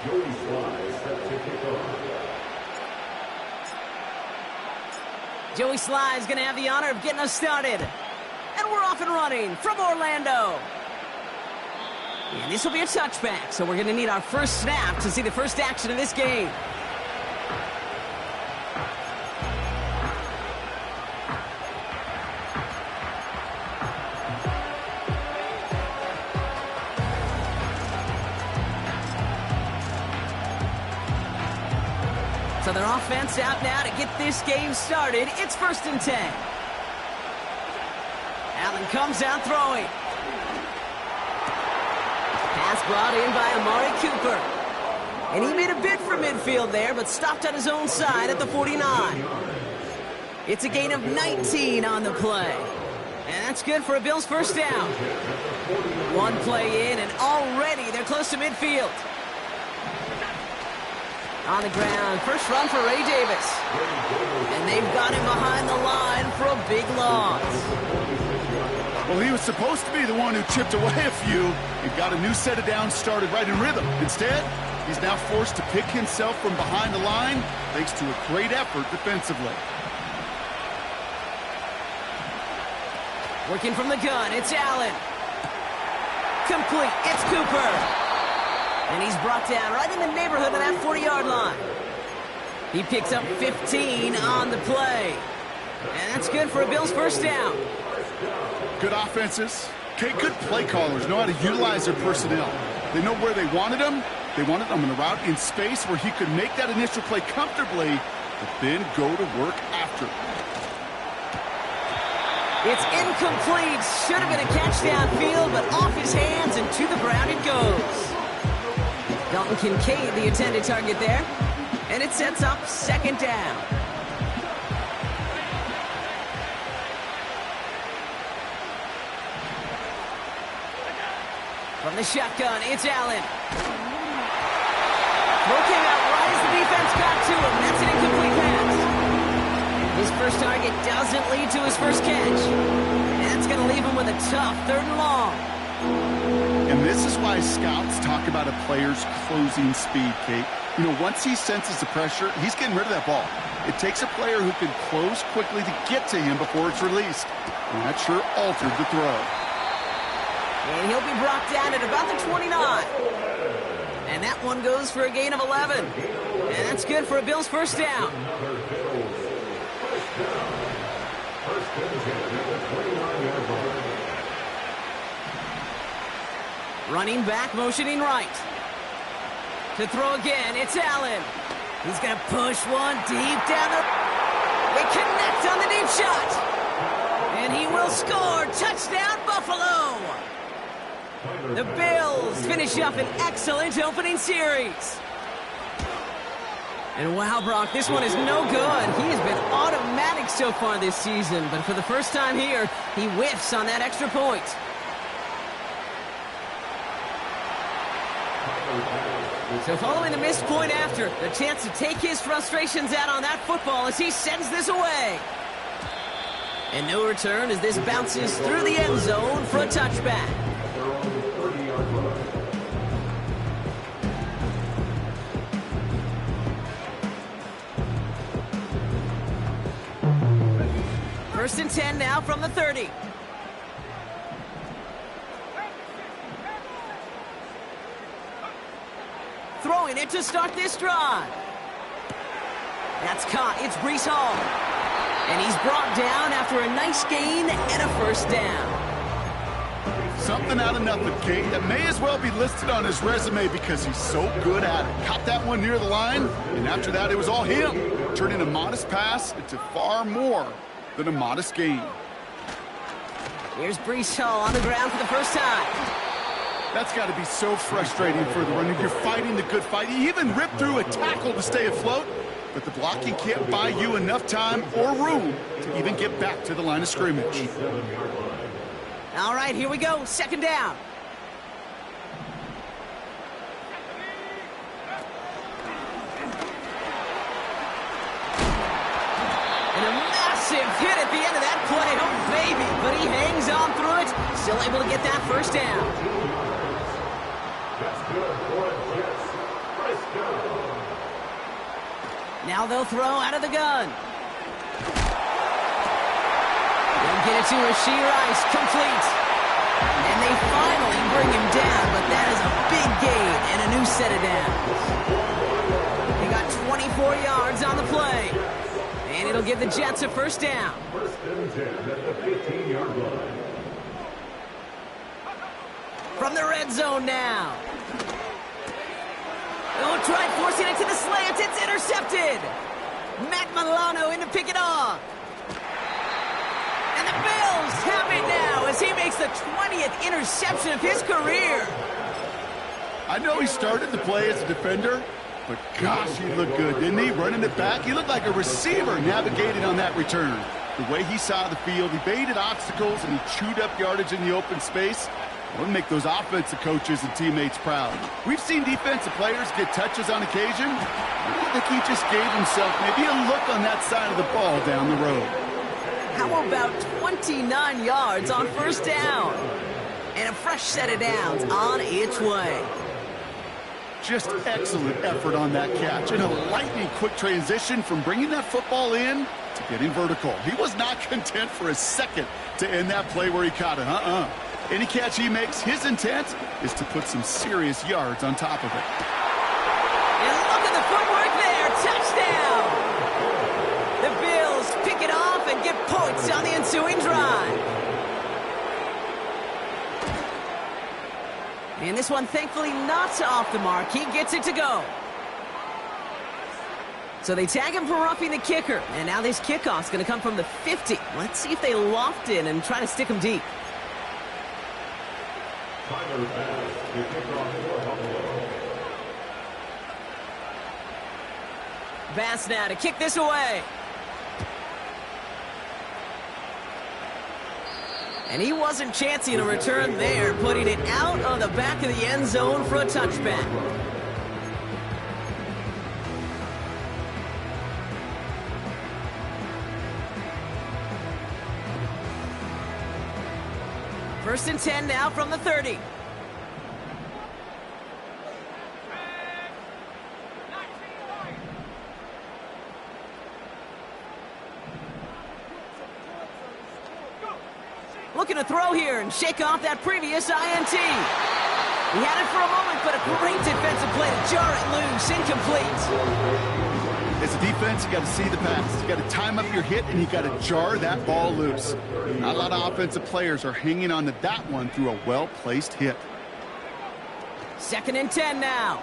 Joey Sly is going to have the honor of getting us started. And we're off and running from Orlando. And this will be a touchback, so we're going to need our first snap to see the first action of this game. So their offense out now to get this game started. It's 1st and 10. Allen comes out throwing. Pass brought in by Amari Cooper. And he made a bid for midfield there, but stopped on his own side at the 49. It's a gain of 19 on the play. And that's good for a Bills first down. One play in, and already they're close to midfield. On the ground, first run for Ray Davis. And they've got him behind the line for a big loss. Well, he was supposed to be the one who chipped away a few. He got a new set of downs started right in rhythm. Instead, he's now forced to pick himself from behind the line thanks to a great effort defensively. Working from the gun, it's Allen. Complete, it's Cooper. And he's brought down right in the neighborhood of that 40-yard line. He picks up 15 on the play. And that's good for a Bills first down. Good offenses. Okay, good play callers know how to utilize their personnel. They know where they wanted them. They wanted them in a route in space where he could make that initial play comfortably, but then go to work after. It's incomplete. Should have been a catch downfield, but off his hands and to the ground it goes. Dalton Kincaid, the intended target there. And it sets up 2nd down. From the shotgun, it's Allen. Throw came out right as the defense got to him. That's an incomplete pass. His first target doesn't lead to his first catch. And that's going to leave him with a tough 3rd and long. And this is why scouts talk about a player's closing speed, Kate. You know, once he senses the pressure, he's getting rid of that ball. It takes a player who can close quickly to get to him before it's released. And that sure altered the throw. And he'll be brought down at about the 29. And that one goes for a gain of 11. And that's good for a Bills first down. Running back, motioning right. To throw again, it's Allen. He's going to push one deep down the... They connect on the deep shot. And he will score. Touchdown, Buffalo. The Bills finish up an excellent opening series. And wow, Brock, this one is no good. He has been automatic so far this season, but for the first time here, he whiffs on that extra point. So following the missed point after, the chance to take his frustrations out on that football as he sends this away. And no return as this bounces through the end zone for a touchback. First and 10 now from the 30. Throwing it to start this drive. That's caught. It's Breece Hall. And he's brought down after a nice gain and a first down. Something out of nothing, Kate. That may as well be listed on his resume because he's so good at it. Caught that one near the line, and after that it was all him. Turning a modest pass into far more than a modest gain. Here's Breece Hall on the ground for the first time. That's got to be so frustrating for the runner. You're fighting the good fight. You even ripped through a tackle to stay afloat, but the blocking can't buy you enough time or room to even get back to the line of scrimmage. All right, here we go. Second down. And a massive hit at the end of that play. Oh, baby. But he hangs on through it. Still able to get that first down. Now they'll throw out of the gun. They'll get it to Rashee Rice, complete. And they finally bring him down, but that is a big gain and a new set of downs. They got 24 yards on the play. And it'll give the Jets a first down. First and 10 at the 15-yard line. From the red zone now. Oh, tried forcing it to the slant. It's intercepted. Matt Milano in to pick it off. And the Bills have it now as he makes the 20th interception of his career. I know he started to play as a defender, but gosh, he looked good, didn't he? Running it back, he looked like a receiver navigating on that return. The way he saw the field, he baited obstacles, and he chewed up yardage in the open space. We'll make those offensive coaches and teammates proud. We've seen defensive players get touches on occasion. I think he just gave himself maybe a look on that side of the ball down the road. How about 29 yards on first down? And a fresh set of downs on its way. Just excellent effort on that catch. And a lightning quick transition from bringing that football in to getting vertical. He was not content for a second to end that play where he caught it. Any catch he makes, his intent is to put some serious yards on top of it. And look at the footwork there. Touchdown! The Bills pick it off and get points on the ensuing drive. And this one, thankfully, not off the mark. He gets it to go. So they tag him for roughing the kicker. And now this kickoff's going to come from the 50. Let's see if they loft in and try to stick him deep. Bass now to kick this away. And he wasn't chancing a return there, putting it out on the back of the end zone for a touchback. First and 10 now from the 30. Looking to throw here and shake off that previous INT. He had it for a moment, but a great defensive play to jar it loose, incomplete. As a defense, you got to see the pass. You got to time up your hit, and you got to jar that ball loose. Not a lot of offensive players are hanging on to that one through a well-placed hit. Second and 10 now.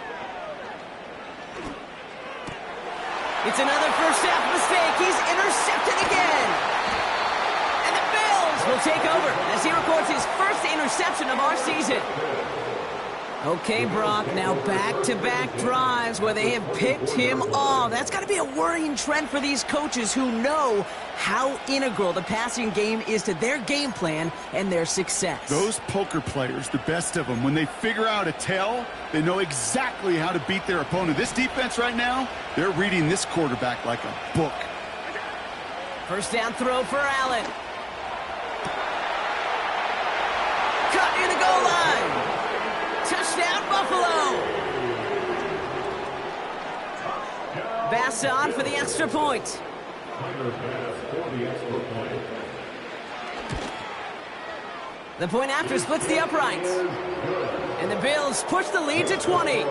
It's another first half mistake. He's intercepted again. And the Bills will take over as he records his first interception of our season. Okay, Brock, now back-to-back drives where they have picked him off. That's got to be a worrying trend for these coaches who know how integral the passing game is to their game plan and their success. Those poker players, the best of them, when they figure out a tell, they know exactly how to beat their opponent. This defense right now, they're reading this quarterback like a book. First down throw for Allen. Cut near the goal line. Touchdown, Buffalo. Bass on for the extra point. The point after splits the uprights. And the Bills push the lead to 20.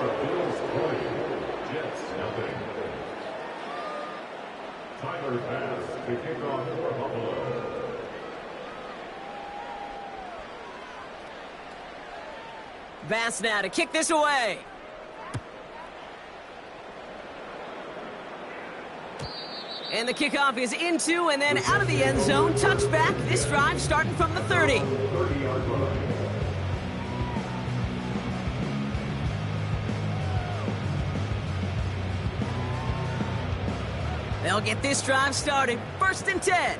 Tyler pass to kick off for Buffalo. Bass now to kick this away. And the kickoff is into and then out of the end zone. Touchback. This drive starting from the 30. 30-yard line. They'll get this drive started. First and 10.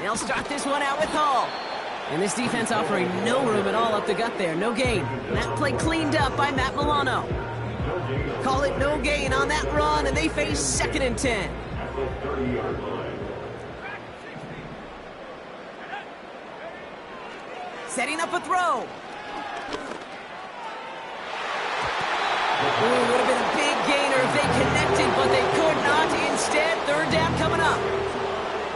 They'll start this one out with Hall. And this defense offering no room at all up the gut there. No gain. That play cleaned up by Matt Milano. Call it no gain on that run, and they face second and 10. At the 30-yard line. Setting up a throw. Ooh, would have been a big gainer if they connected, but they could not. Instead, third down coming up.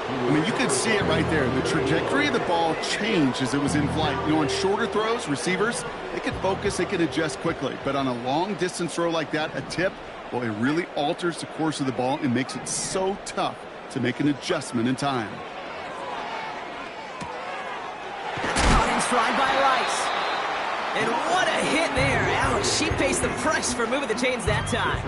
I mean, you can see it right there. The trajectory of the ball changed as it was in flight. You know, on shorter throws, receivers, they can focus, they can adjust quickly. But on a long-distance throw like that, a tip, well, it really alters the course of the ball and makes it so tough to make an adjustment in time. Caught in stride by Rice. And what a hit there. Ouch, she pays the price for moving the chains that time.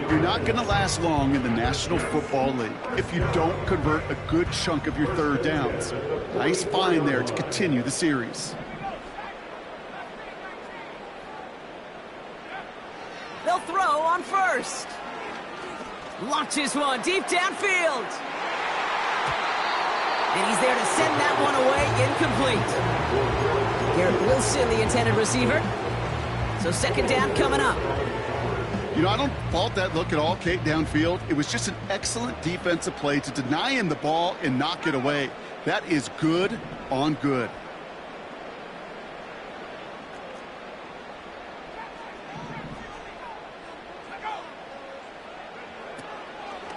You're not going to last long in the National Football League if you don't convert a good chunk of your third downs. Nice find there to continue the series. They'll throw on first. Launches one deep downfield. And he's there to send that one away incomplete. Garrett Wilson, the intended receiver. So second down coming up. You know, I don't fault that look at all, Kate, downfield. It was just an excellent defensive play to deny him the ball and knock it away. That is good on good.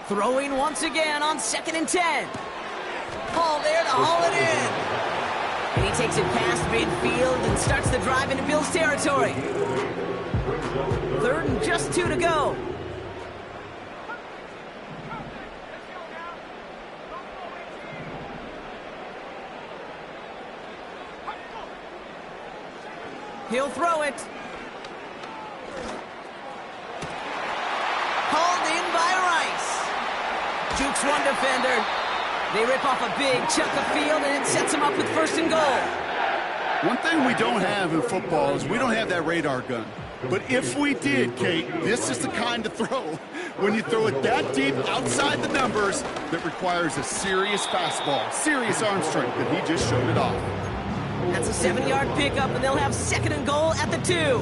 Throwing once again on 2nd and 10. Paul there to haul it in. And he takes it past midfield and starts the drive into Bills territory. 3rd and just 2 to go. He'll throw it. Hauled in by Rice. Jukes one defender. They rip off a big chunk of field, and it sets them up with 1st and goal. One thing we don't have in football is we don't have that radar gun. But if we did, Kate, this is the kind of throw when you throw it that deep outside the numbers that requires a serious fastball, serious arm strength, and he just showed it off. That's a 7-yard pickup, and they'll have 2nd and goal at the 2.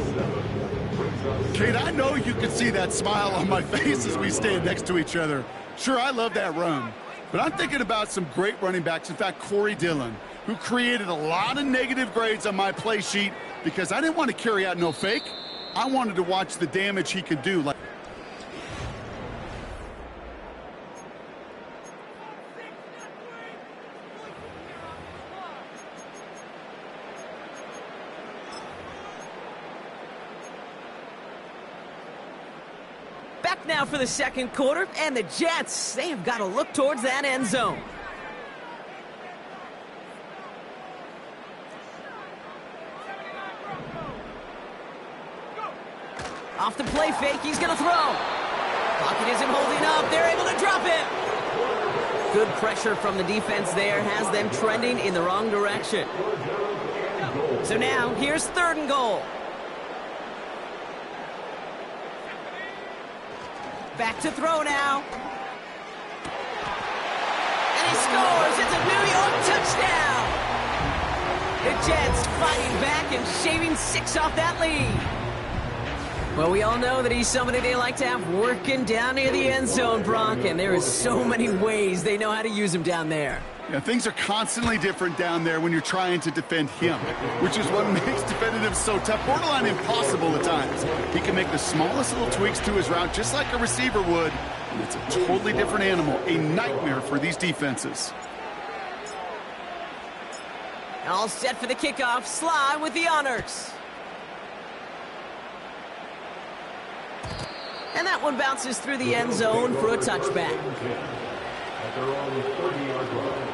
Kate, I know you can see that smile on my face as we stand next to each other. Sure, I love that run. But I'm thinking about some great running backs. In fact, Corey Dillon, who created a lot of negative grades on my play sheet because I didn't want to carry out no fake. I wanted to watch the damage he could do. Back now for the 2nd quarter, and the Jets, they have got to look towards that end zone. Off the play fake, he's going to throw. Pocket isn't holding up. They're able to drop him. Good pressure from the defense there has them trending in the wrong direction. So now, here's 3rd and goal. Back to throw now. And he scores. It's a New York touchdown. The Jets fighting back and shaving 6 off that lead. Well, we all know that he's somebody they like to have working down near the end zone, Brock, and there is so many ways they know how to use him down there. Yeah, things are constantly different down there when you're trying to defend him, which is what makes defending him so tough, borderline impossible at times. He can make the smallest little tweaks to his route just like a receiver would, and it's a totally different animal, a nightmare for these defenses. All set for the kickoff. Sly with the honors. And that one bounces through the end zone for a touchback. At their own 30-yard line.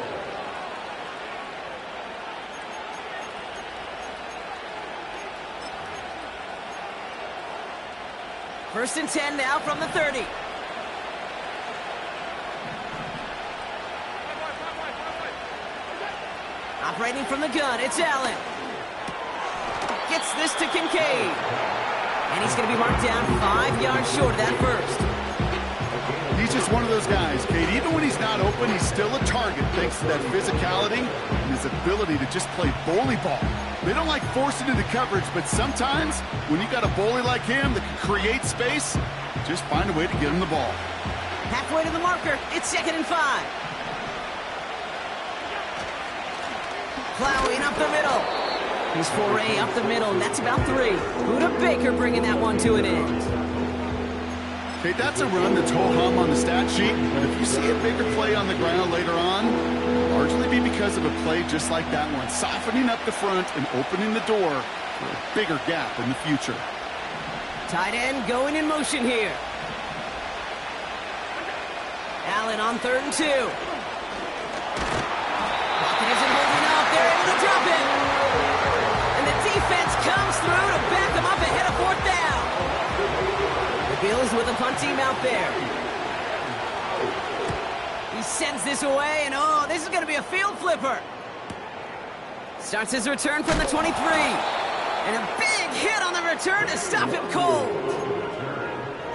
First and 10 now from the 30. Operating from the gun, it's Allen. Gets this to Kincaid. And he's going to be marked down 5 yards short of that first. He's just one of those guys, Kate. Even when he's not open, he's still a target thanks to that physicality and his ability to just play bully ball. They don't like forcing into coverage, but sometimes when you got a bully like him that can create space, just find a way to get him the ball. Halfway to the marker, it's 2nd and 5. Plowing up the middle. His foray up the middle, and that's about 3. Buda Baker bringing that one to an end. Okay, that's a run that's ho-hum on the stat sheet, but if you see a bigger play on the ground later on, it'll largely be because of a play just like that one, softening up the front and opening the door for a bigger gap in the future. Tight end going in motion here. Allen on 3rd and 2. Pocket isn't holding up. They're able to drop it. And the defense comes through to back them up ahead of 4th down. The Bills with a punt team out there. He sends this away, and oh, this is going to be a field flipper. Starts his return from the 23. And a big hit on the return to stop him cold.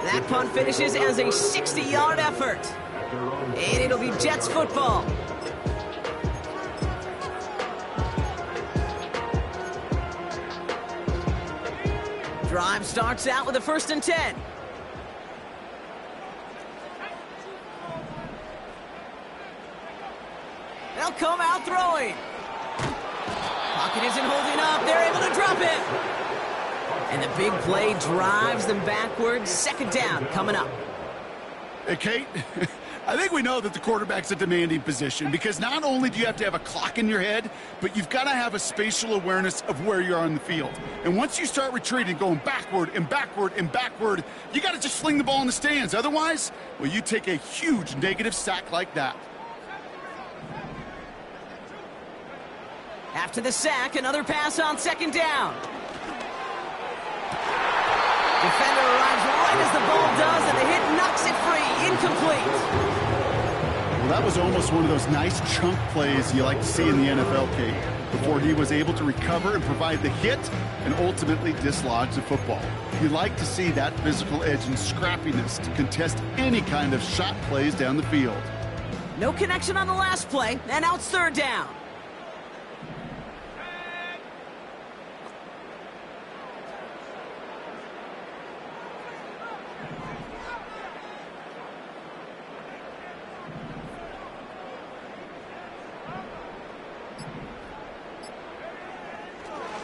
That punt finishes as a 60-yard effort. And it'll be Jets football. Drive starts out with a 1st and 10. They'll come out throwing. Pocket isn't holding up. They're able to drop it. And the big play drives them backwards. 2nd down coming up. Hey, Kate, I think we know that the quarterback's a demanding position because not only do you have to have a clock in your head, but you've got to have a spatial awareness of where you are on the field. And once you start retreating, going backward and backward and backward, you got to just fling the ball in the stands. Otherwise, well, you take a huge negative sack like that. After the sack, another pass on 2nd down. Defender arrives right as the ball does, and the hit knocks it free. Incomplete. Well, that was almost one of those nice chunk plays you like to see in the NFL, Kate, before he was able to recover and provide the hit and ultimately dislodge the football. You like to see that physical edge and scrappiness to contest any kind of shot plays down the field. No connection on the last play, and now it's 3rd down.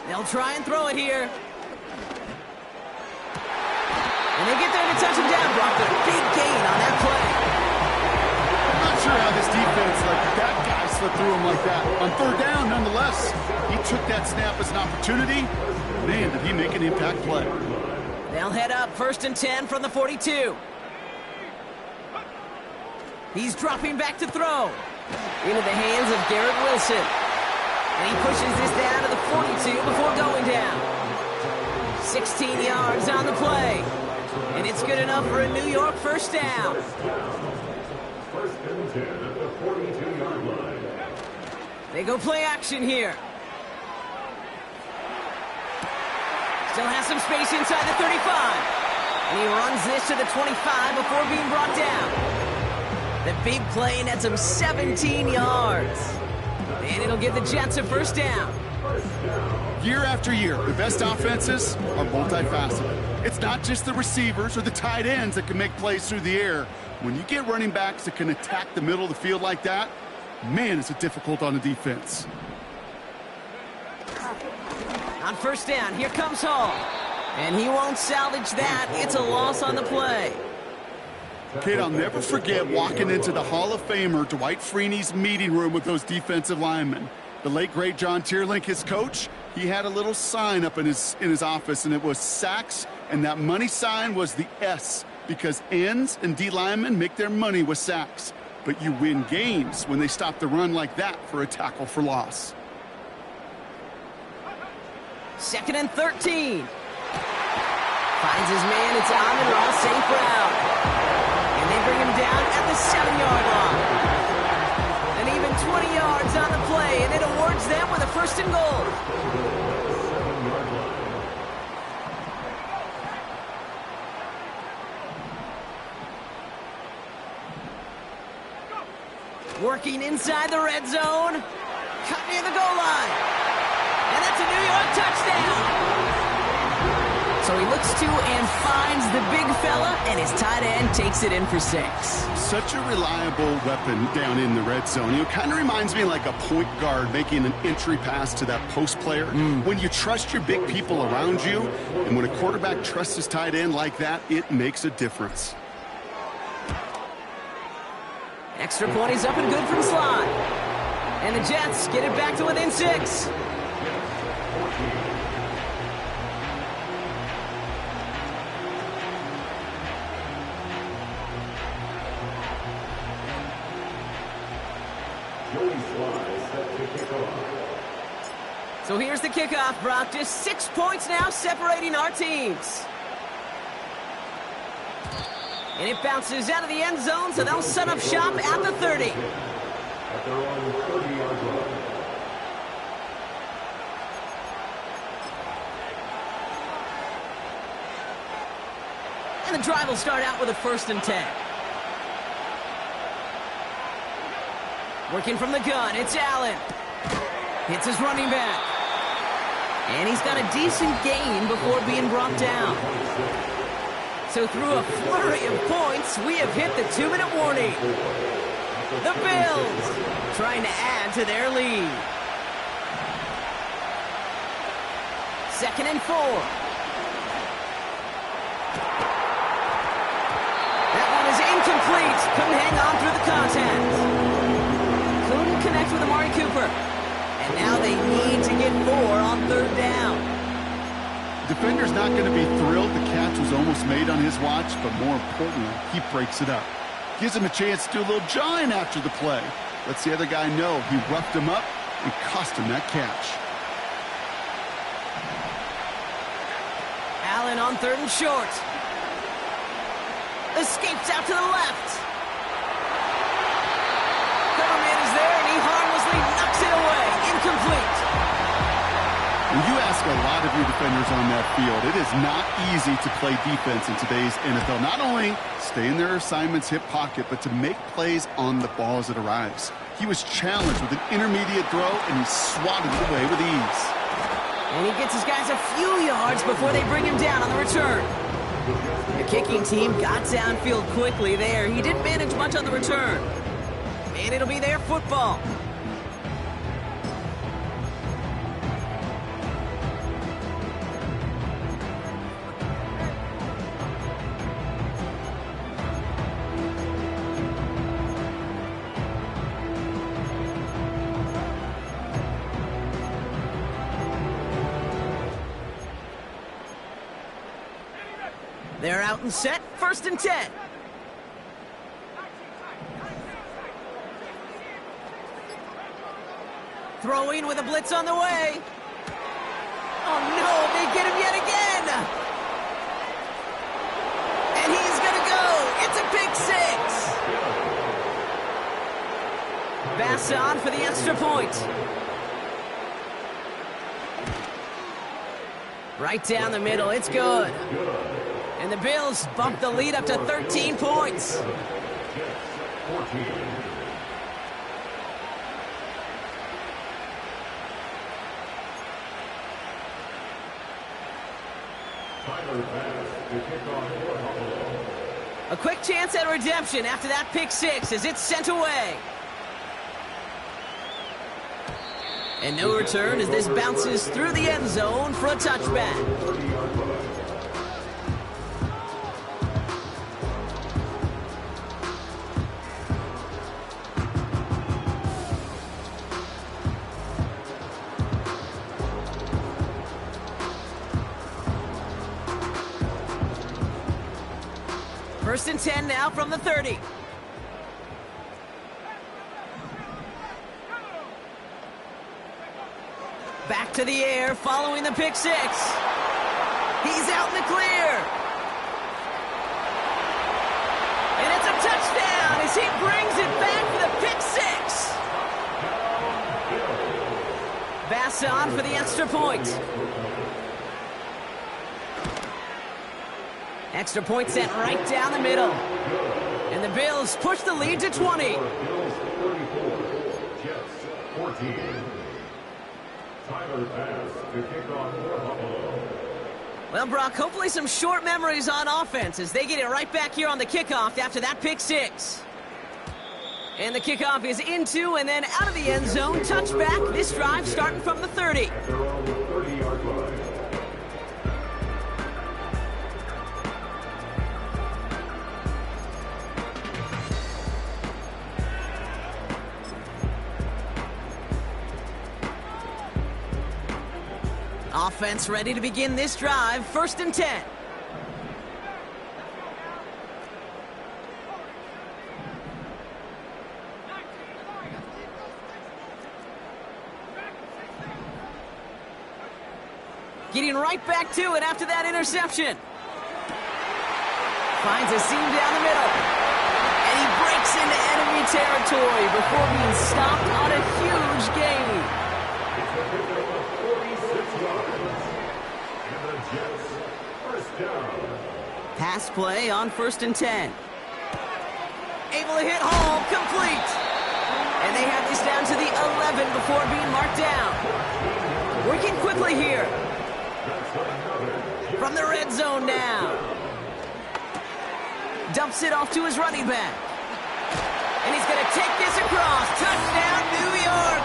They'll try and throw it here. And they get there to touch him down. Brock, a big gain on that play. I'm not sure how this defense let that guy slip through him like that. On 3rd down, nonetheless, he took that snap as an opportunity. Man, did he make an impact play. They'll head up 1st and 10 from the 42. He's dropping back to throw. Into the hands of Garrett Wilson. And he pushes this down to the 42 before going down. 16 yards on the play. And it's good enough for a New York 1st down. 1st and 10 at the 42-yard line. They go play action here. Still has some space inside the 35. And he runs this to the 25 before being brought down. The big play nets him 17 yards. And it'll give the Jets a 1st down. Year after year, the best offenses are multifaceted. It's not just the receivers or the tight ends that can make plays through the air. When you get running backs that can attack the middle of the field like that, man, is it difficult on the defense. On 1st down, here comes Hall. And he won't salvage that. It's a loss on the play. Kate, I'll never forget walking into the Hall of Famer Dwight Freeney's meeting room with those defensive linemen. The late, great John Tierlink, his coach, he had a little sign up in his office, and it was sacks, and that money sign was the S, because ends and D linemen make their money with sacks. But you win games when they stop the run like that for a tackle for loss. 2nd and 13. Finds his man, it's Amon-Ra St. Brown. And they bring him down at the 7-yard line. And even 20 yards on the play, and it awards them with a 1st and goal. Working inside the red zone. Cut near the goal line. And that's a New York touchdown. So he looks to and finds the big fella, and his tight end takes it in for 6. Such a reliable weapon down in the red zone. It kind of reminds me like a point guard making an entry pass to that post player. When you trust your big people around you, and when a quarterback trusts his tight end like that, it makes a difference. Extra point, he's up and good from slot. And the Jets get it back to within 6. So here's the kickoff, Brock. Just 6 points now separating our teams. And it bounces out of the end zone, so they'll set up shop at the 30. At their own 30-yard line. And the drive will start out with a 1st and 10. Working from the gun, it's Allen. Hits his running back. And he's got a decent gain before being brought down. So through a flurry of points, we have hit the 2-minute warning. The Bills trying to add to their lead. 2nd and 4. That one is incomplete. Couldn't hang on through the contact. Couldn't connect with Amari Cooper. And now they need to get 4 on 3rd down. Defender's not going to be thrilled the catch was almost made on his watch, but more importantly, he breaks it up. Gives him a chance to do a little jawing after the play. Lets the other guy know he roughed him up and cost him that catch. Allen on 3rd and short. Escapes out to the left. Coverman is there, and he harmlessly knocks it away. Incomplete. When you ask a lot of your defenders on that field, it is not easy to play defense in today's NFL. Not only stay in their assignment's hip pocket, but to make plays on the ball as it arrives. He was challenged with an intermediate throw, and he swatted it away with ease. And he gets his guys a few yards before they bring him down on the return. The kicking team got downfield quickly there. He didn't manage much on the return. And it'll be their football. They're out and set, 1st and 10. Throwing with a blitz on the way. Oh no, they get him yet again. And he's gonna go. It's a pick 6. Bass on for the extra point. Right down the middle, it's good. And the Bills bump the lead up to 13 points. 14. A quick chance at redemption after that pick 6 as it's sent away. And no return as this bounces through the end zone for a touchback. First and 10 now from the 30. Back to the air following the pick 6. He's out in the clear. And it's a touchdown as he brings it back for the pick 6. Bass on for the extra point. Extra point sent right down the middle. And the Bills push the lead to 20. Bills 34, Jets 14. Tyler pass to kick off for Buffalo. Well, Brock, hopefully some short memories on offense as they get it right back here on the kickoff after that pick six. And the kickoff is into and then out of the end zone. Touchback. This drive starting from the 30. They're on the 30-yard line. Offense ready to begin this drive. 1st and 10. Getting right back to it after that interception. Finds a seam down the middle. And he breaks into enemy territory before being stopped on a huge gain. It's a pickup of 46 yards. And the Jets, first down. Pass play on 1st and 10. Able to hit home, complete. And they have this down to the 11 before being marked down. Working quickly here. From the red zone now. Dumps it off to his running back. And he's going to take this across. Touchdown, New York.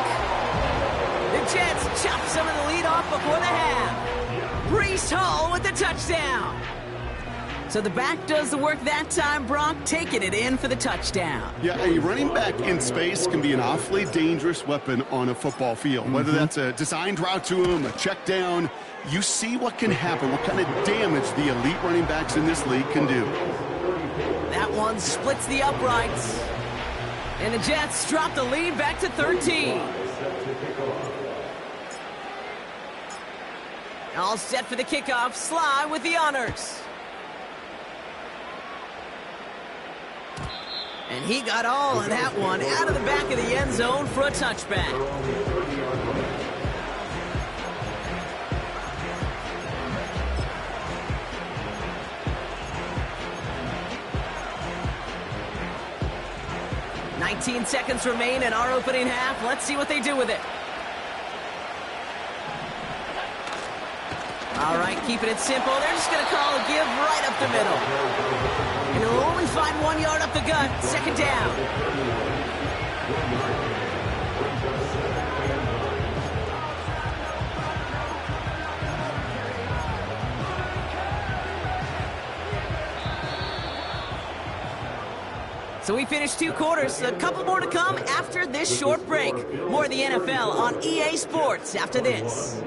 The Jets chop some of the lead off before the half. Breece Hall with the touchdown. So the back does the work that time, Brock, taking it in for the touchdown. Yeah, a running back in space can be an awfully dangerous weapon on a football field. Whether that's a designed route to him, a check down, you see what can happen, what kind of damage the elite running backs in this league can do. That one splits the uprights. And the Jets drop the lead back to 13. All set for the kickoff. Sly with the honors. And he got all of that one out of the back of the end zone for a touchback. "19 seconds remain in our opening half. Let's see what they do with it. All right, keeping it simple. They're just going to call a give right up the middle. And he'll only find 1 yard up the gut. 2nd down. So we finished 2 quarters. A couple more to come after this short break. More of the NFL on EA Sports after this.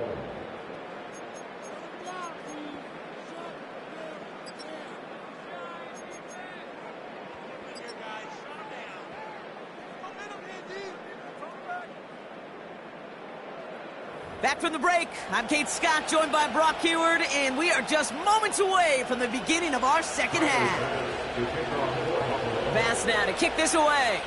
Back from the break, I'm Kate Scott, joined by Brock Heward, and we are just moments away from the beginning of our second half. Pass now to kick this away.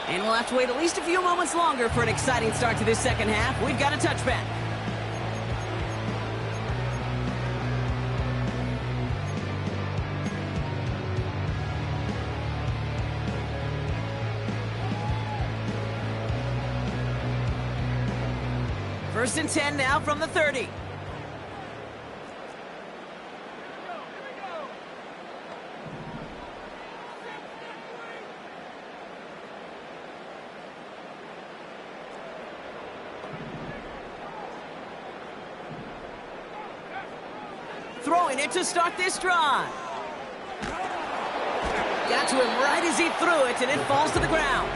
And we'll have to wait at least a few moments longer for an exciting start to this second half. We've got a touchback. First and 10 now from the 30. Throwing it to start this drive. Got to him right as he threw it, and it falls to the ground.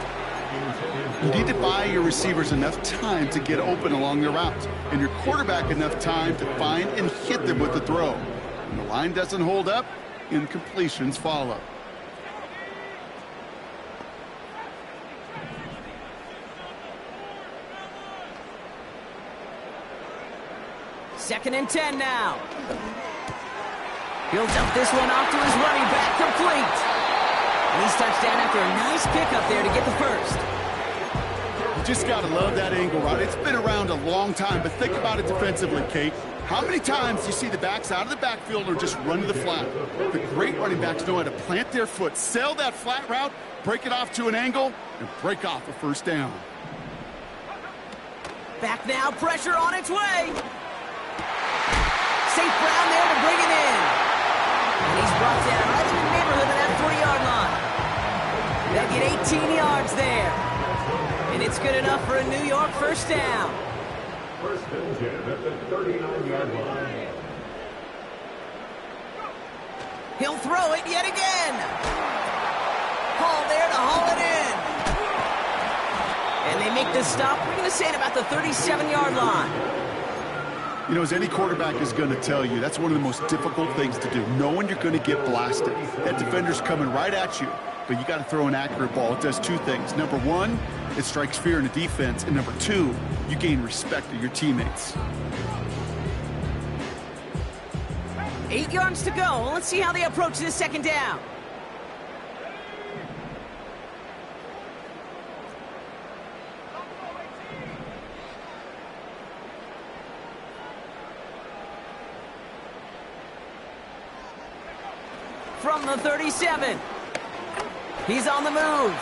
You need to buy your receivers enough time to get open along their routes, and your quarterback enough time to find and hit them with the throw. When the line doesn't hold up, incompletions follow. Second and 10 now. He'll dump this one off to his running back, complete. And he's touchdown after a nice pickup there to get the first. You just got to love that angle route. It's been around a long time, but think about it defensively, Kate. How many times do you see the backs out of the backfield or just run to the flat? The great running backs know how to plant their foot, sail that flat route, break it off to an angle, and break off a first down. Back now, pressure on its way. St. Brown there to bring it in. And he's brought down right in the neighborhood of that 40-yard line. They get 18 yards there. And it's good enough for a New York first down. First and 10 at the 39-yard line. He'll throw it yet again. Hall there to haul it in. And they make the stop. We're going to say it about the 37-yard line. You know, as any quarterback is going to tell you, that's one of the most difficult things to do, knowing you're going to get blasted. That defender's coming right at you, but you got to throw an accurate ball. It does two things. Number one, it strikes fear in the defense, and number two, you gain respect of your teammates. 8 yards to go. Let's see how they approach this second down. From the 37. He's on the move.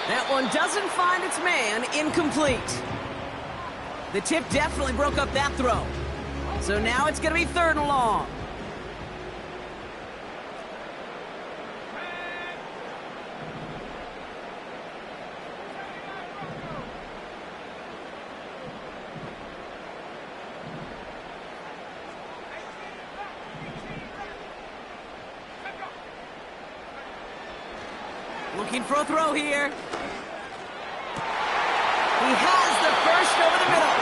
That one doesn't find its man. Incomplete. The tip definitely broke up that throw. So now it's going to be 3rd and long. Looking for a throw here. He has the first over the middle.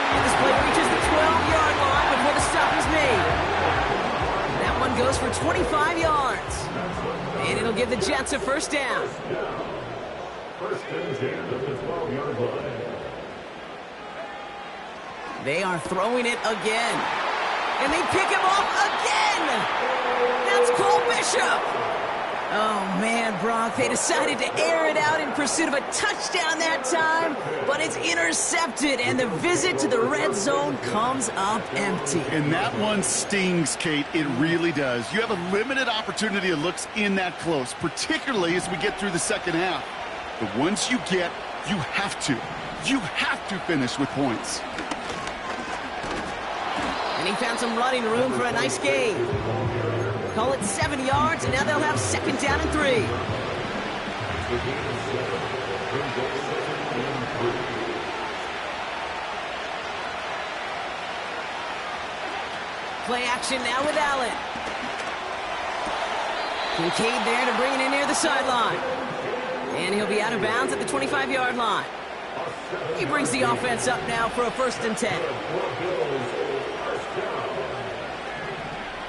And this play reaches the 12-yard line before the stop is made. That one goes for 25 yards. And it'll give the Jets a first down. First and 10 at the 12-yard line. They are throwing it again. And they pick him off again. That's Cole Bishop. Oh, man, Brock, they decided to air it out in pursuit of a touchdown that time, but it's intercepted, and the visit to the red zone comes up empty. And that one stings, Kate. It really does. You have a limited opportunity of looks in that close, particularly as we get through the second half. But once you get, you have to finish with points. And he found some running room for a nice gain. Call it 7 yards, and now they'll have second down and 3. Play action now with Allen. Kincaid there to bring it in near the sideline. And he'll be out of bounds at the 25-yard line. He brings the offense up now for a 1st and 10.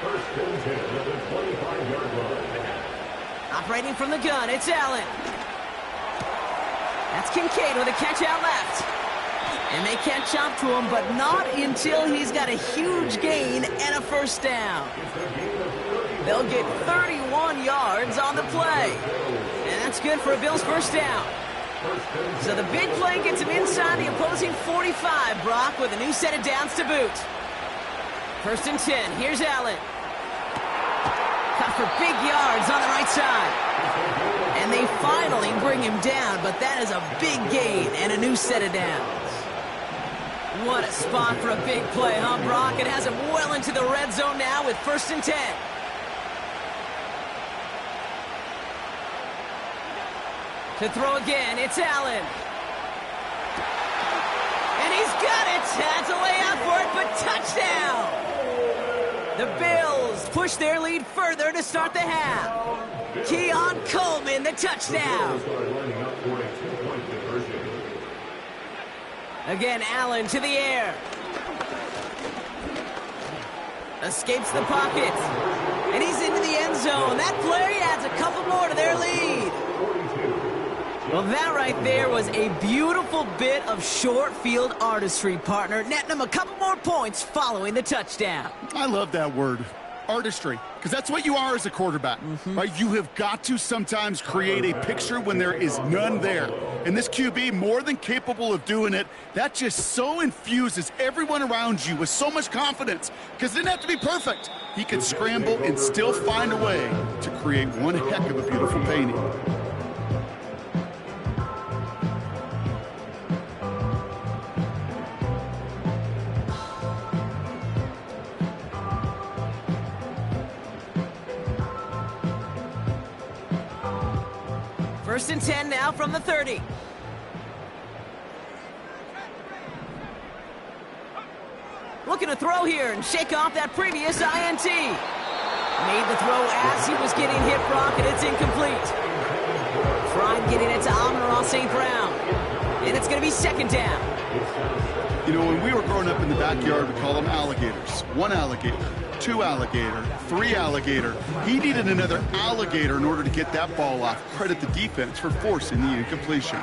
First and 10 at the 25-yard line. Operating from the gun, it's Allen. That's Kincaid with a catch out left. And they catch up to him, but not until he's got a huge gain and a first down. They'll get 31 yards on the play. And that's good for a Bills first down. So the big play gets him inside the opposing 45, Brock, with a new set of downs to boot. 1st and 10, here's Allen. Cut for big yards on the right side. And they finally bring him down, but that is a big gain and a new set of downs. What a spot for a big play, huh, Brock? It has him well into the red zone now with 1st and 10. To throw again, it's Allen. And he's got it. That's a way out for it, but touchdown. The Bills push their lead further to start the half. Keon Coleman, the touchdown. Again, Allen to the air. Escapes the pocket. And he's into the end zone. That play adds a couple more to their lead. Well, that right there was a beautiful bit of short field artistry, partner, netting them a couple more points following the touchdown. I love that word, artistry, because that's what you are as a quarterback, right? You have got to sometimes create a picture when there is none there. And this QB, more than capable of doing it, that just so infuses everyone around you with so much confidence, because it didn't have to be perfect. He could scramble and still find a way to create one heck of a beautiful painting. First and 10 now from the 30. Looking to throw here and shake off that previous INT. Made the throw as he was getting hit, Brock, and it's incomplete. Tried getting it to Amon-Ra St. Brown. And it's going to be second down. You know, when we were growing up in the backyard, we call them alligators. One alligator, two alligator, three alligator. He needed another alligator in order to get that ball off. Credit the defense for forcing the incompletion.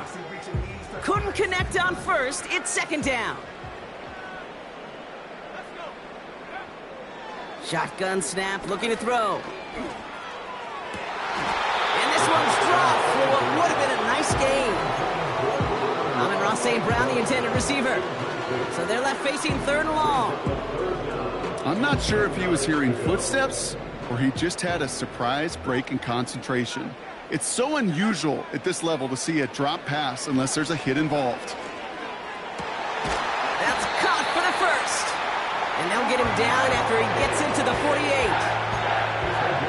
Couldn't connect on first. It's second down. Shotgun snap, looking to throw. And this one's dropped for what would have been a nice gain. Amon-Ra St. Brown, the intended receiver. So they're left facing third and long. I'm not sure if he was hearing footsteps or he just had a surprise break in concentration. It's so unusual at this level to see a drop pass unless there's a hit involved. That's caught for the first. And they'll get him down after he gets into the 48.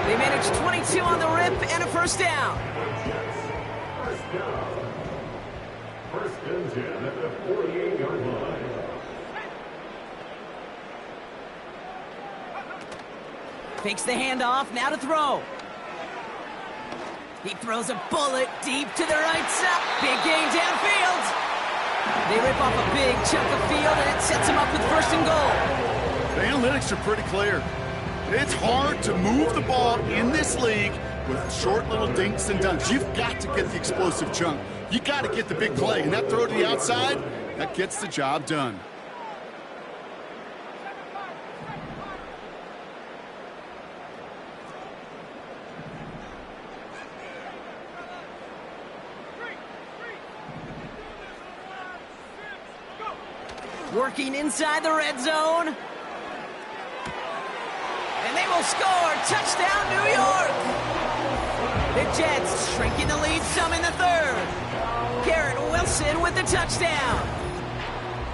They managed 22 on the rip and a first down. First and 10 at the 48-yard line. Fakes the handoff, now to throw. He throws a bullet deep to the right side. Big gain downfield. They rip off a big chunk of field, and it sets him up with first and goal. The analytics are pretty clear. It's hard to move the ball in this league with short little dinks and dunks. You've got to get the explosive chunk. You got to get the big play, and that throw to the outside, that gets the job done. Working inside the red zone. And they will score. Touchdown, New York. The Jets shrinking the lead some in the third. Garrett Wilson with the touchdown.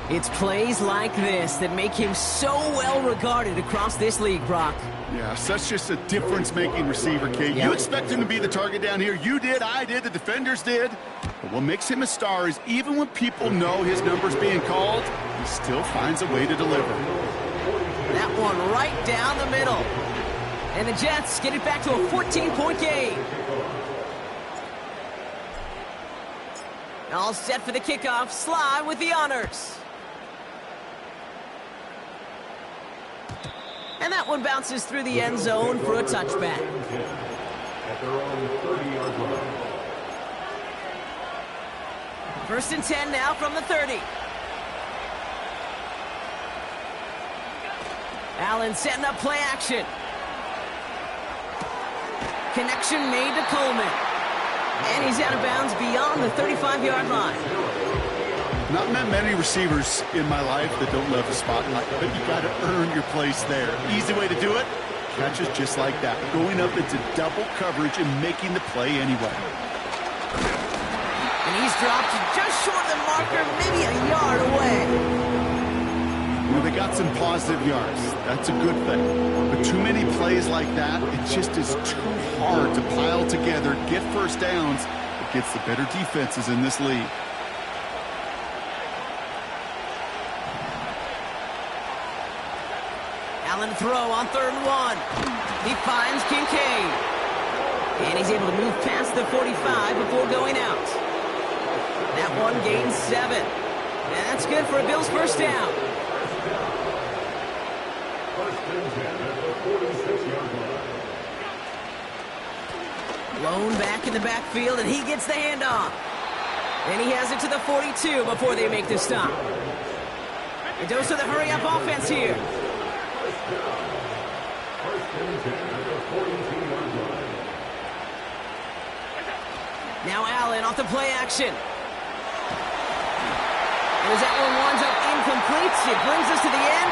It's plays like this that make him so well regarded across this league, Brock. Yeah, such just a difference-making receiver, Kate. You expect him to be the target down here. You did, I did, the defenders did. But what makes him a star is even when people know his number's being called, he still finds a way to deliver. That one right down the middle. And the Jets get it back to a 14-point game. All set for the kickoff. Sly with the honors. And that one bounces through the end zone for a touchback. At their own 30-yard line. First and 10 now from the 30. Allen setting up play action. Connection made to Coleman. And he's out of bounds beyond the 35-yard line. Not met many receivers in my life that don't love the spotlight, but you got to earn your place there. Easy way to do it, catches just like that. Going up into double coverage and making the play anyway. And he's dropped just short of the marker, maybe a yard away. Well, they got some positive yards. That's a good thing. But too many plays like that, it just is too hard to pile together, get first downs against the better defenses in this league. Allen throw on 3rd and 1. He finds Kincaid. And he's able to move past the 45 before going out. That one gains 7. And that's good for a Bills first down. First and 10 at the 46-yard line. Lone back in the backfield, and he gets the handoff. And he has it to the 42 before they make the stop. A dose of the hurry-up offense here. First and 10 at the 42-yard line. Now Allen off the play action. And as that one winds up incomplete, it brings us to the end.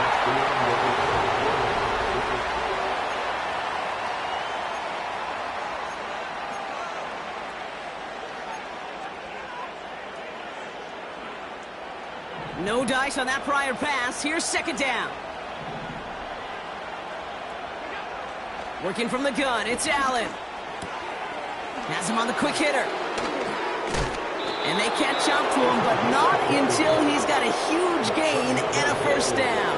No dice on that prior pass. Here's second down. Working from the gun, it's Allen. Has him on the quick hitter. And they catch up to him, but not until he's got a huge gain and a first down.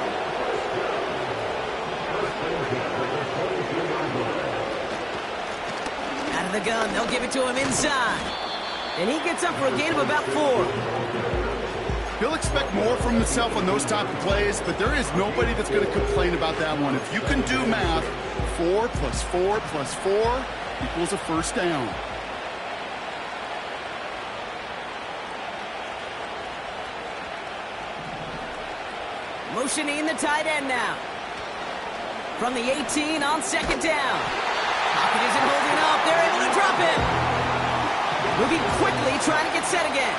Out of the gun, they'll give it to him inside. And he gets up for a gain of about 4. He'll expect more from himself on those type of plays, but there is nobody that's going to complain about that one. If you can do math, 4 plus 4 plus 4 equals a first down. Motioning the tight end now. From the 18 on second down. Pocket isn't holding up. They're able to drop him. Moving quickly, trying to get set again.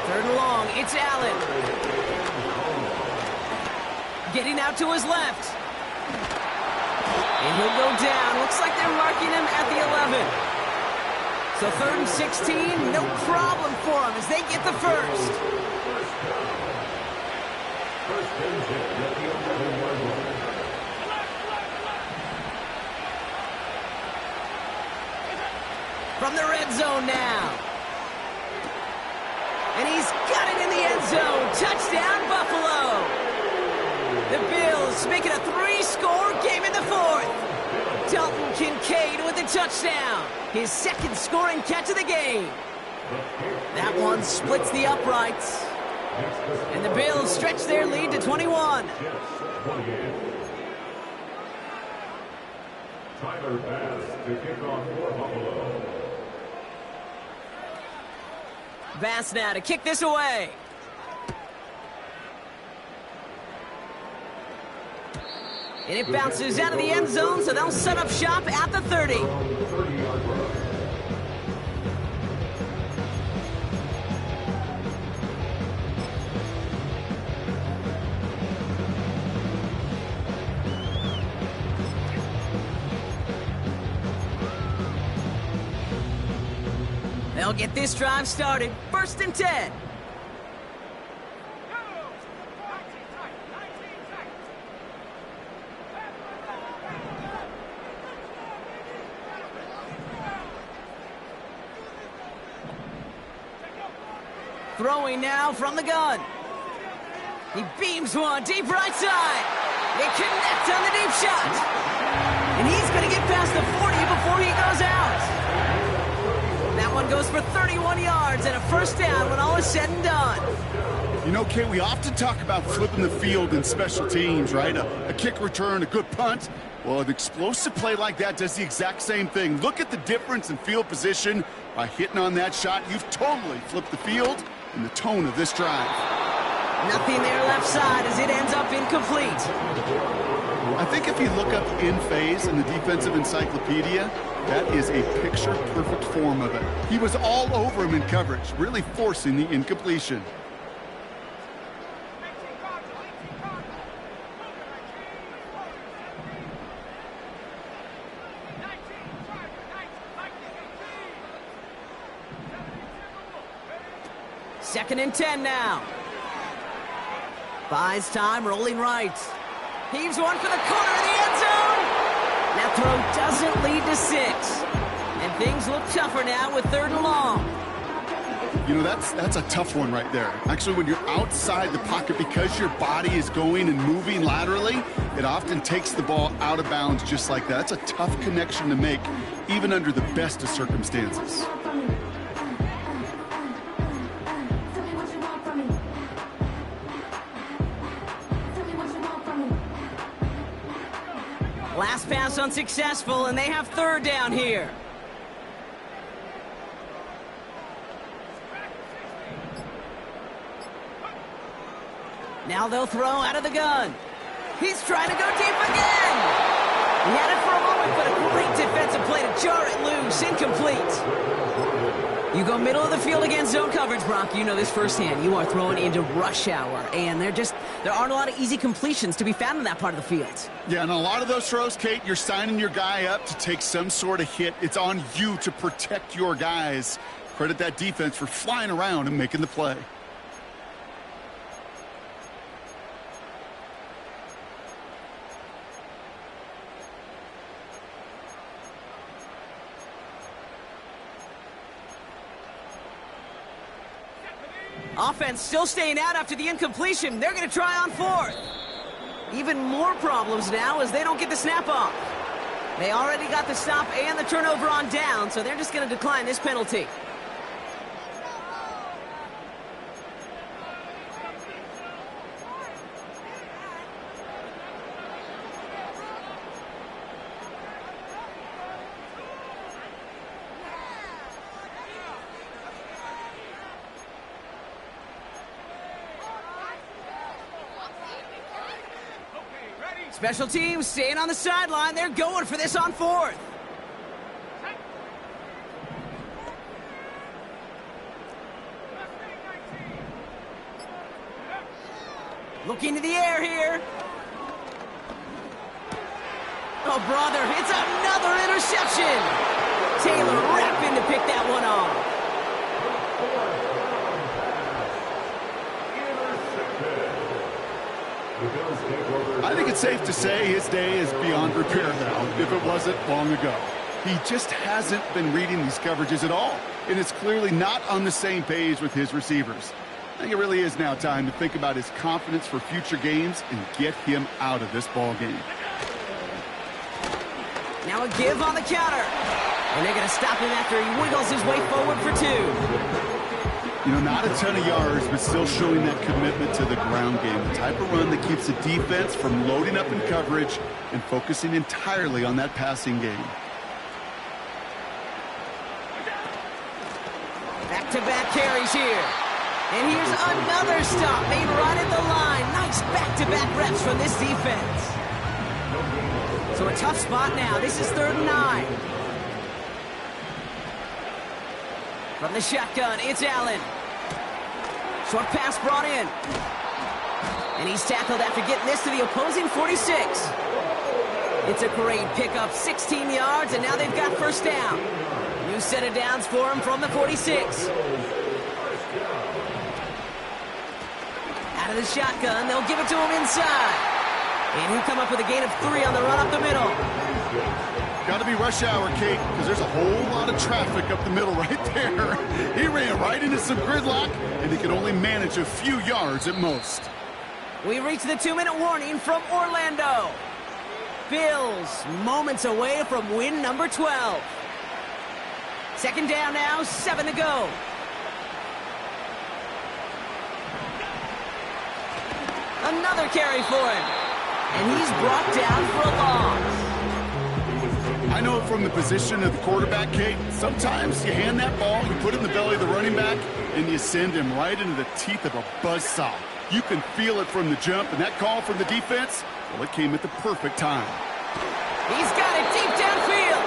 Third and long, it's Allen. Getting out to his left. And he'll go down. Looks like they're marking him at the 11. So third and 16, no problem for him as they get the first. From the red zone now. And he's got it in the end zone. Touchdown, Buffalo. The Bills making a 3-score game in the 4th. Dalton Kincaid with a touchdown. His second scoring catch of the game. That one splits the uprights. And the Bills stretch their lead to 21. Tyler Bass to kick off for Buffalo. Bass now to kick this away. And it bounces out of the end zone, so they'll set up shop at the 30. They'll get this drive started. 1st and 10. Throwing now from the gun. He beams one deep right side. They connect on the deep shot. And he's going to get past the 40 before he goes out. That one goes for 31 yards and a first down when all is said and done. You know, Kate, we often talk about flipping the field in special teams, right? A kick return, a good punt. Well, an explosive play like that does the exact same thing. Look at the difference in field position. By hitting on that shot, you've totally flipped the field and the tone of this drive. Nothing there left side as it ends up incomplete. I think if you look up in phase in the defensive encyclopedia, that is a picture-perfect form of it. He was all over him in coverage, really forcing the incompletion. Second and 10 now. Buys time, rolling right. Heaves one for the corner of the end zone. That throw doesn't lead to 6. And things look tougher now with 3rd and long. You know, that's a tough one right there. Actually, when you're outside the pocket, because your body is going and moving laterally, it often takes the ball out of bounds just like that. That's a tough connection to make, even under the best of circumstances. Last pass unsuccessful, and they have 3rd down here. Now they'll throw out of the gun. He's trying to go deep again. He had it for a moment, but a great defensive play to jar it loose. Incomplete. You go middle of the field against zone coverage, Brock. You know this firsthand. You are throwing into rush hour, and there aren't a lot of easy completions to be found in that part of the field. Yeah, and a lot of those throws, Kate, you're signing your guy up to take some sort of hit. It's on you to protect your guys. Credit that defense for flying around and making the play. Offense still staying out after the incompletion. They're going to try on fourth. Even more problems now as they don't get the snap off. They already got the stop and the turnover on down, so they're just going to decline this penalty. Special teams staying on the sideline. They're going for this on fourth. Looking to the air here. Oh, brother, it's another interception. Taylor rapping to pick that one off. I think it's safe to say his day is beyond repair now, if it wasn't long ago. He just hasn't been reading these coverages at all, and it's clearly not on the same page with his receivers. I think it really is now time to think about his confidence for future games and get him out of this ball game. Now a give on the counter. And they're going to stop him after he wiggles his way forward for two. You know, not a ton of yards, but still showing that commitment to the ground game. The type of run that keeps the defense from loading up in coverage and focusing entirely on that passing game. Back-to-back carries here. And here's another stop made right at the line. Nice back-to-back reps from this defense. So a tough spot now. This is 3rd and 9. From the shotgun, it's Allen. Short pass brought in. And he's tackled after getting this to the opposing 46. It's a great pickup, 16 yards, and now they've got first down. New set of downs for him from the 46. Out of the shotgun, they'll give it to him inside. And he'll come up with a gain of 3 on the run up the middle. Got to be rush hour, Kate, because there's a whole lot of traffic up the middle right there. He ran right into some gridlock, and he could only manage a few yards at most. We reach the 2-minute warning from Orlando. Bills moments away from win number 12. 2nd down now, 7 to go. Another carry for him. And he's brought down for a loss. I know from the position of the quarterback, Kate, sometimes you hand that ball, you put it in the belly of the running back, and you send him right into the teeth of a buzzsaw. You can feel it from the jump, and that call from the defense, well, it came at the perfect time. He's got it deep downfield.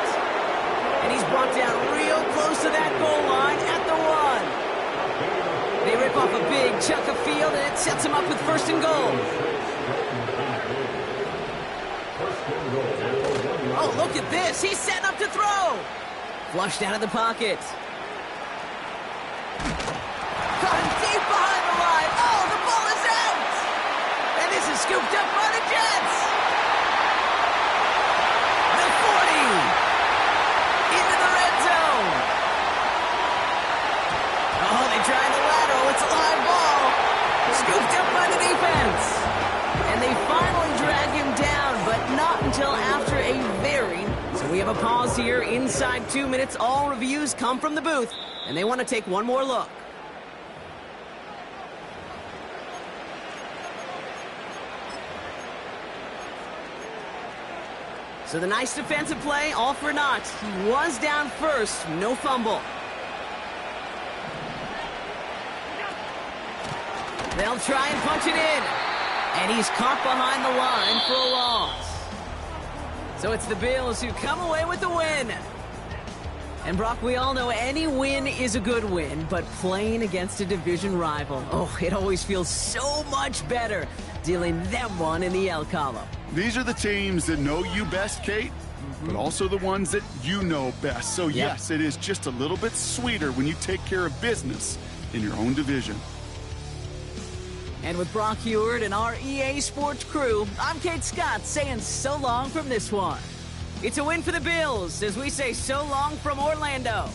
And he's brought down real close to that goal line at the 1. They rip off a big chunk of field, and it sets him up with 1st and goal. Oh, look at this. He's setting up to throw. Flushed out of the pocket. Caught him deep behind the line. Oh, the ball is out. And this is scooped up by the Jets. The 40. Into the red zone. Oh, they try the lateral. It's a live ball. Scooped up by the defense. And they finally drag him down, but not until after a very... So we have a pause here inside 2 minutes. All reviews come from the booth, and they want to take one more look. So the nice defensive play, all for naught. He was down first, no fumble. They'll try and punch it in. And he's caught behind the line for a loss. So it's the Bills who come away with the win. And Brock, we all know any win is a good win, but playing against a division rival, oh, it always feels so much better dealing them one in the L column. These are the teams that know you best, Kate, but also the ones that you know best. So yes, it is just a little bit sweeter when you take care of business in your own division. And with Brock Heward and our EA Sports crew, I'm Kate Scott saying so long from this one. It's a win for the Bills as we say so long from Orlando.